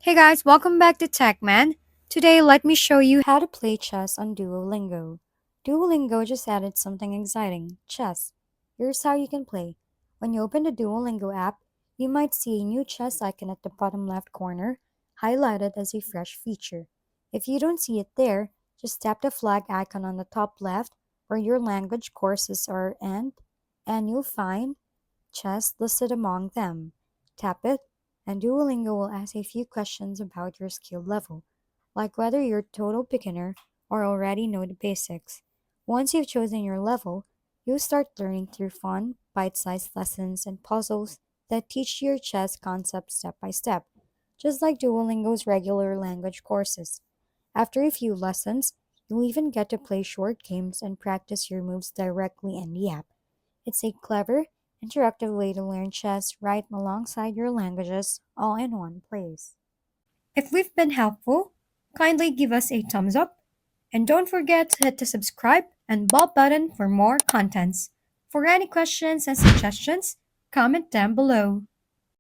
Hey guys, welcome back to TechMan. Today, let me show you how to play chess on Duolingo. Duolingo just added something exciting, chess. Here's how you can play. When you open the Duolingo app, you might see a new chess icon at the bottom left corner, highlighted as a fresh feature. If you don't see it there, just tap the flag icon on the top left where your language courses are and you'll find chess listed among them. Tap it, and Duolingo will ask a few questions about your skill level, like whether you're a total beginner or already know the basics. Once you've chosen your level, you'll start learning through fun, bite sized lessons and puzzles that teach you your chess concepts step by step, just like Duolingo's regular language courses. After a few lessons, you'll even get to play short games and practice your moves directly in the app. It's a clever, interactive way to learn chess right alongside your languages, all in one place. If we've been helpful, kindly give us a thumbs up and don't forget to hit the subscribe and bell button for more contents. For any questions and suggestions, comment down below.